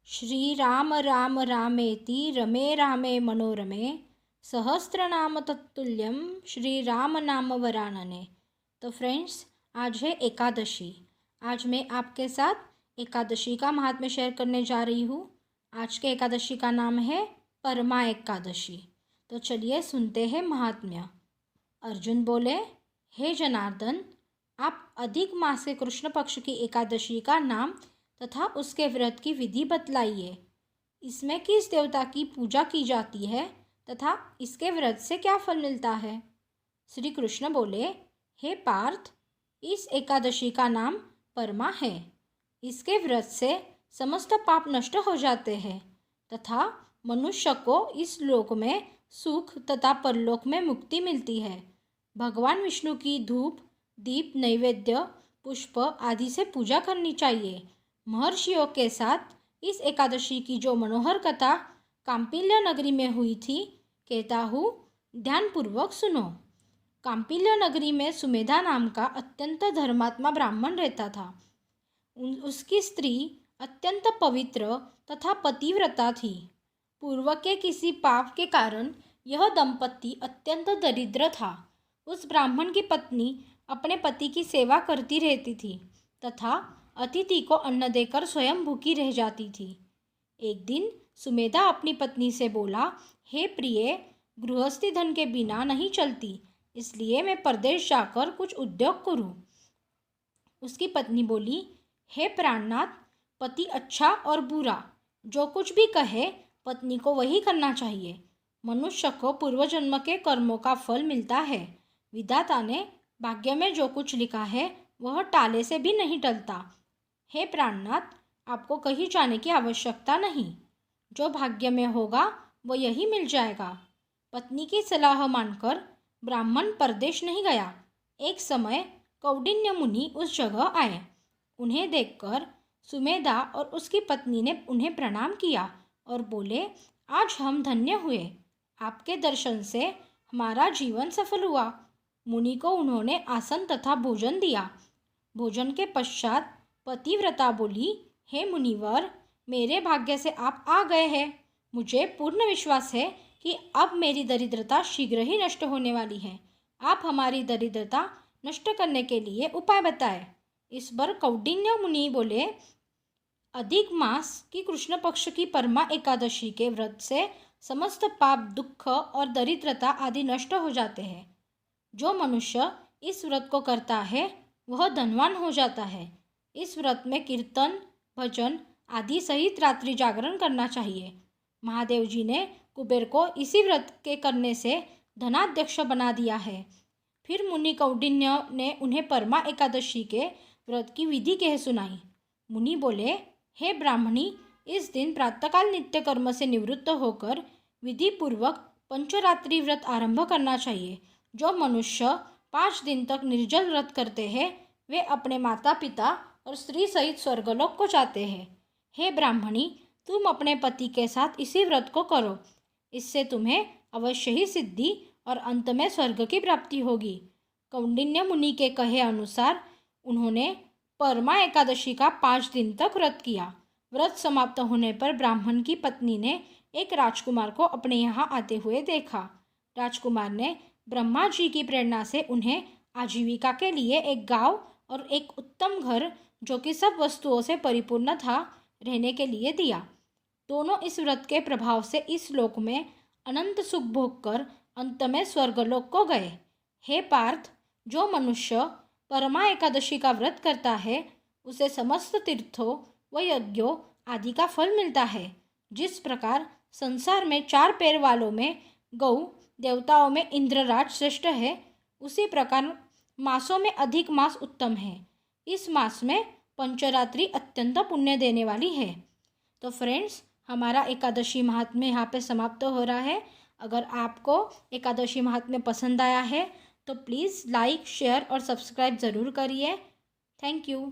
श्री राम राम रामेति रमे रामे मनोरमे सहस्त्रनाम तत्तुल्यम श्री राम नाम वरानने। तो फ्रेंड्स, आज है एकादशी। आज मैं आपके साथ एकादशी का महात्म्य शेयर करने जा रही हूँ। आज के एकादशी का नाम है परमा एकादशी। तो चलिए सुनते हैं महात्म्य। अर्जुन बोले, हे जनार्दन, आप अधिक मास के कृष्ण पक्ष की एकादशी का नाम तथा उसके व्रत की विधि बतलाइए। इसमें किस देवता की पूजा की जाती है तथा इसके व्रत से क्या फल मिलता है। श्री कृष्ण बोले, हे पार्थ, इस एकादशी का नाम परमा है। इसके व्रत से समस्त पाप नष्ट हो जाते हैं तथा मनुष्य को इस लोक में सुख तथा परलोक में मुक्ति मिलती है। भगवान विष्णु की धूप, दीप, नैवेद्य, पुष्प आदि से पूजा करनी चाहिए। महर्षियों के साथ इस एकादशी की जो मनोहर कथा कांपिल्य नगरी में हुई थी, कहता हूँ, ध्यानपूर्वक सुनो। कांपिल्य नगरी में सुमेधा नाम का अत्यंत धर्मात्मा ब्राह्मण रहता था। उसकी स्त्री अत्यंत पवित्र तथा पतिव्रता थी। पूर्व के किसी पाप के कारण यह दंपति अत्यंत दरिद्र था। उस ब्राह्मण की पत्नी अपने पति की सेवा करती रहती थी तथा अतिथि को अन्न देकर स्वयं भूखी रह जाती थी। एक दिन सुमेधा अपनी पत्नी से बोला, हे प्रिय, गृहस्थी धन के बिना नहीं चलती, इसलिए मैं परदेश जाकर कुछ उद्योग करूं। उसकी पत्नी बोली, हे प्राणनाथ, पति अच्छा और बुरा जो कुछ भी कहे पत्नी को वही करना चाहिए। मनुष्य को पूर्व जन्म के कर्मों का फल मिलता है। विधाता ने भाग्य में जो कुछ लिखा है वह टाले से भी नहीं टलता। हे प्राणनाथ, आपको कहीं जाने की आवश्यकता नहीं। जो भाग्य में होगा वो यही मिल जाएगा। पत्नी की सलाह मानकर ब्राह्मण परदेश नहीं गया। एक समय कौंडिन्य मुनि उस जगह आए। उन्हें देखकर सुमेधा और उसकी पत्नी ने उन्हें प्रणाम किया और बोले, आज हम धन्य हुए। आपके दर्शन से हमारा जीवन सफल हुआ। मुनि को उन्होंने आसन तथा भोजन दिया। भोजन के पश्चात पतिव्रता बोली, हे मुनिवर, मेरे भाग्य से आप आ गए हैं। मुझे पूर्ण विश्वास है कि अब मेरी दरिद्रता शीघ्र ही नष्ट होने वाली है। आप हमारी दरिद्रता नष्ट करने के लिए उपाय बताएं। इस बार कौंडिन्य मुनि बोले, अधिक मास की कृष्ण पक्ष की परमा एकादशी के व्रत से समस्त पाप, दुख और दरिद्रता आदि नष्ट हो जाते हैं। जो मनुष्य इस व्रत को करता है वह धनवान हो जाता है। इस व्रत में कीर्तन, भजन आदि सहित रात्रि जागरण करना चाहिए। महादेव जी ने कुबेर को इसी व्रत के करने से धनाध्यक्ष बना दिया है। फिर मुनि कौंडिन्य ने उन्हें परमा एकादशी के व्रत की विधि कह सुनाई। मुनि बोले, हे ब्राह्मणी, इस दिन प्रातःकाल नित्य कर्म से निवृत्त होकर विधि पूर्वक पंचरात्रि व्रत आरंभ करना चाहिए। जो मनुष्य 5 दिन तक निर्जल व्रत करते हैं वे अपने माता पिता और स्त्री सहित स्वर्गलोक को जाते हैं। हे ब्राह्मणी, तुम अपने पति के साथ इसी व्रत को करो। इससे तुम्हें अवश्य ही सिद्धि और अंत में स्वर्ग की प्राप्ति होगी। कौंडिन्य मुनि के कहे अनुसार उन्होंने परमा एकादशी का 5 दिन तक व्रत किया। व्रत समाप्त होने पर ब्राह्मण की पत्नी ने एक राजकुमार को अपने यहाँ आते हुए देखा। राजकुमार ने ब्रह्मा जी की प्रेरणा से उन्हें आजीविका के लिए एक गांव और एक उत्तम घर, जो कि सब वस्तुओं से परिपूर्ण था, रहने के लिए दिया। दोनों इस व्रत के प्रभाव से इस लोक में अनंत सुख भोग कर अंत में स्वर्गलोक को गए। हे पार्थ, जो मनुष्य परमा एकादशी का व्रत करता है उसे समस्त तीर्थों व यज्ञों आदि का फल मिलता है। जिस प्रकार संसार में 4 पैर वालों में गौ, देवताओं में इंद्रराज श्रेष्ठ है, उसी प्रकार मासों में अधिक मास उत्तम है। इस मास में पंचरात्रि अत्यंत पुण्य देने वाली है। तो फ्रेंड्स, हमारा एकादशी महात्म्य यहाँ पे समाप्त हो रहा है। अगर आपको एकादशी महात्म्य पसंद आया है तो प्लीज़ लाइक, शेयर और सब्सक्राइब ज़रूर करिए। Thank you.